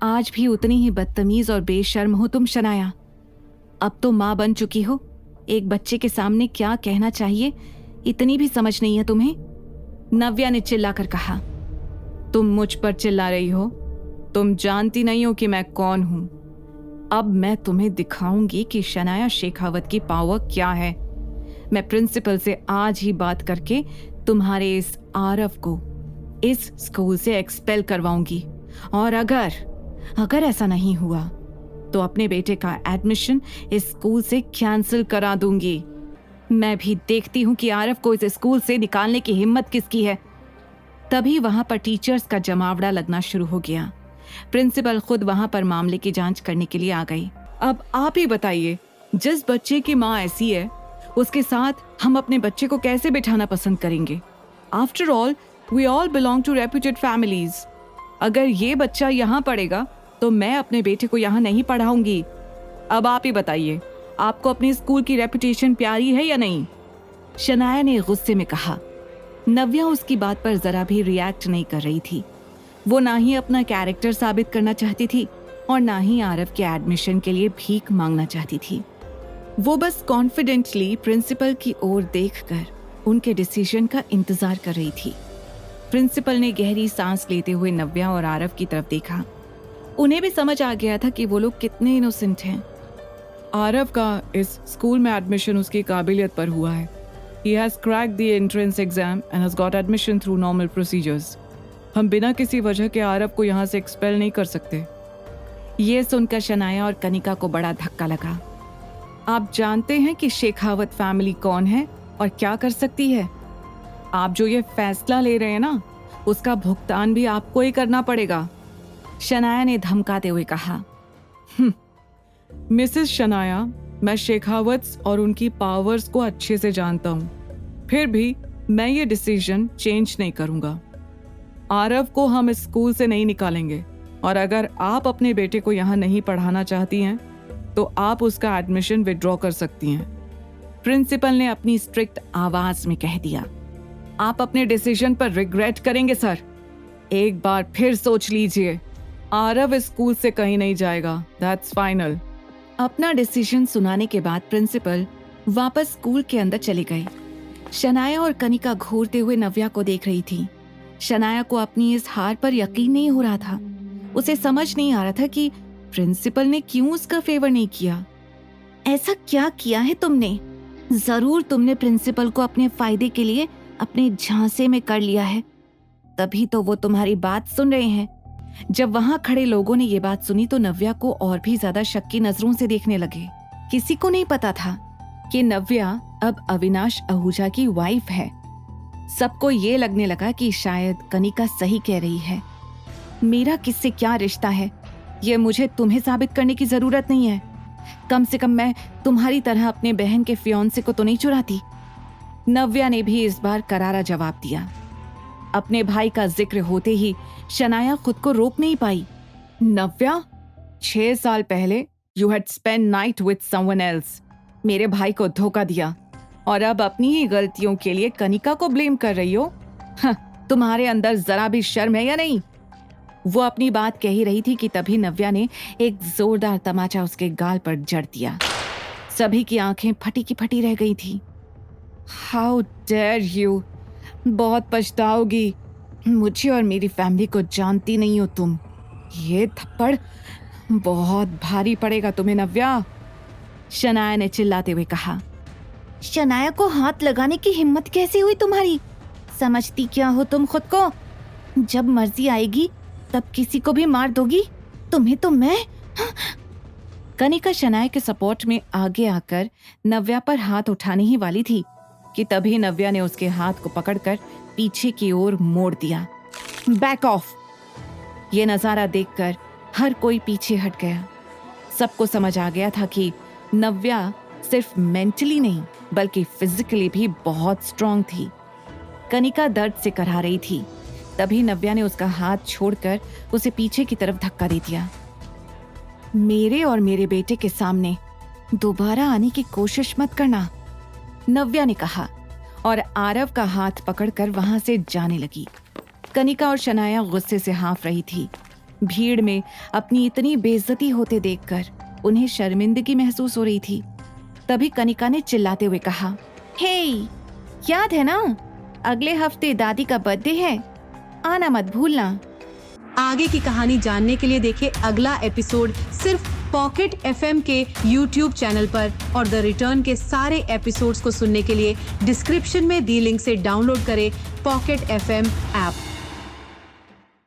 आज भी उतनी ही बदतमीज और बेशर्म हो तुम शनाया। अब तो माँ बन चुकी हो, एक बच्चे के सामने क्या कहना चाहिए इतनी भी समझ नहीं है तुम्हें। नव्या ने चिल्लाकर कहा। तुम मुझ पर चिल्ला रही हो? तुम जानती नहीं हो कि मैं कौन हूं। अब मैं तुम्हें दिखाऊंगी कि शनाया शेखावत की पावर क्या है। मैं प्रिंसिपल से आज ही बात करके तुम्हारे इस आरव को इस स्कूल से एक्सपेल करवाऊंगी, और अगर ऐसा नहीं हुआ तो अपने बेटे का एडमिशन इस स्कूल से कैंसिल करा दूंगी। मैं भी देखती हूं कि आरव को इस स्कूल से निकालने की हिम्मत किसकी है। तभी वहां पर टीचर्स का जमावड़ा लगना शुरू हो गया। प्रिंसिपल खुद वहां पर मामले की जांच करने के लिए आ गई। अब आप ही बताइए, जिस बच्चे की माँ ऐसी है उसके साथ हम अपने बच्चे को कैसे बिठाना पसंद करेंगे? After all we all belong to reputed families. अगर ये बच्चा यहाँ पढ़ेगा तो मैं अपने बेटे को यहाँ नहीं पढ़ाऊंगी। अब आप ही बताइए, आपको अपने स्कूल की रेपुटेशन प्यारी है या नहीं? शनाया ने गुस्से में कहा। नव्या उसकी बात पर जरा भी रिएक्ट नहीं कर रही थी। वो ना ही अपना कैरेक्टर साबित करना चाहती थी और ना ही आरव के एडमिशन के लिए भीख मांगना चाहती थी। वो बस कॉन्फिडेंटली प्रिंसिपल की ओर देखकर उनके डिसीजन का इंतजार कर रही थी। प्रिंसिपल ने गहरी सांस लेते हुए नव्या और आरव की तरफ देखा। उन्हें भी समझ आ गया था कि वो लोग कितने इनोसेंट हैं। आरव का इस स्कूल में एडमिशन उसकी काबिलियत पर हुआ है। He has cracked the entrance exam and has got admission through normal procedures. हम बिना किसी वजह के आरव को यहाँ से एक्सपेल नहीं कर सकते। ये सुनकर शनाया और कनिका को बड़ा धक्का लगा। आप जानते हैं कि शेखावत फैमिली कौन है और क्या कर सकती है? आप जो ये फैसला ले रहे हैं ना, उसका भुगतान भी आपको ही करना पड़ेगा, शनाया ने धमकाते हुए कहा। मिसेस शनाया, मैं शेखावत और उनकी पावर्स को अच्छे से जानता हूँ, फिर भी मैं ये डिसीजन चेंज नहीं करूंगा। आरव को हम इस स्कूल से नहीं निकालेंगे, और अगर आप अपने बेटे को यहाँ नहीं पढ़ाना चाहती हैं तो आप उसका एडमिशन विड्रॉ कर सकती हैं। प्रिंसिपल ने अपनी स्ट्रिक्ट आवाज में कह दिया। आप अपने डिसीजन पर रिग्रेट करेंगे सर। एक बार फिर सोच लीजिए, आरव इस स्कूल से कहीं नहीं जाएगा, दैट्स फाइनल। अपना डिसीजन सुनाने के बाद प्रिंसिपल वापस स्कूल के अंदर चले गए। शनाया और कनिका घूरते हुए नव्या को देख रही थी। शनाया को अपनी इस हार पर यकीन नहीं हो रहा था। उसे समझ नहीं आ रहा था कि प्रिंसिपल ने क्यों उसका फेवर नहीं किया। ऐसा क्या किया है तुमने? जरूर तुमने प्रिंसिपल को अपने फायदे के लिए अपने झांसे में कर लिया है, तभी तो वो तुम्हारी बात सुन रहे हैं। जब वहां खड़े लोगों ने ये बात सुनी तो नव्या को और भी ज्यादा शक की नजरों से देखने लगे। किसी को नहीं पता था कि नव्या अब अविनाश आहूजा की वाइफ है। सबको ये लगने लगा कि शायद कनिका सही कह रही है। मेरा किससे क्या रिश्ता है, ये मुझे तुम्हें साबित करने की जरूरत नहीं है। कम से कम मैं तुम्हारी तरह अपने बहन के फियांसे को तो नहीं चुराती। नव्या ने भी इस बार करारा जवाब दिया। अपने भाई का जिक्र होते ही शनाया खुद को रोक नहीं पाई। नव्या, 6 साल पहले you had spend night with someone else. मेरे भाई को धोखा दिया और अब अपनी ही गलतियों के लिए कनिका को ब्लेम कर रही हो। तुम्हारे अंदर जरा भी शर्म है या नहीं? वो अपनी बात कह ही रही थी कि तभी नव्या ने एक जोरदार तमाचा उसके गाल पर जड़ दिया। सभी की आंखें फटी की फटी रह गई थी। How dare you! बहुत पछताओगी। मुझे और मेरी फैमिली को जानती नहीं हो तुम। ये थप्पड़ बहुत भारी पड़ेगा तुम्हें नव्या, शनाया ने चिल्लाते हुए कहा। शनाया को हाथ लगाने की हिम्मत कैसे हुई तुम्हारी? समझती क्या हो तुम खुद को? जब मर्जी आएगी तब किसी को भी मार दोगी। तुम्हें तो मैं। कनिका शनाया के सपोर्ट में आगे आकर नव्या पर हाथ उठाने ही वाली थी कि तभी नव्या ने उसके हाथ को पकड़कर पीछे की ओर मोड़ दिया। Back of! ये नजारा देखकर हर कोई पीछे हट गया। सबको समझ आ गया था कि नव्या सिर्फ मेंटली नहीं बल्कि फिजिकली भी बहुत स्ट्रांग थी। कनिका दर्द से कराह रही थी। तभी नव्या ने उसका हाथ छोड़कर उसे पीछे की तरफ धक्का दे दिया। मेरे और मेरे बेटे के सामने दोबारा आने की कोशिश मत करना, नव्या ने कहा और आरव का हाथ पकड़कर वहां से जाने लगी। कनिका और शनाया गुस्से से हाँफ रही थी। भीड़ में अपनी इतनी बेइज्जती होते देखकर उन्हें शर्मिंदगी महसूस हो रही थी। तभी कनिका ने चिल्लाते हुए कहा, हे, याद है ना, अगले हफ्ते दादी का बर्थडे है, आना मत भूलना। आगे की कहानी जानने के लिए देखें अगला एपिसोड सिर्फ पॉकेट एफएम के यूट्यूब चैनल पर, और द रिटर्न के सारे एपिसोड्स को सुनने के लिए डिस्क्रिप्शन में दी लिंक से डाउनलोड करें पॉकेट एफएम ऐप।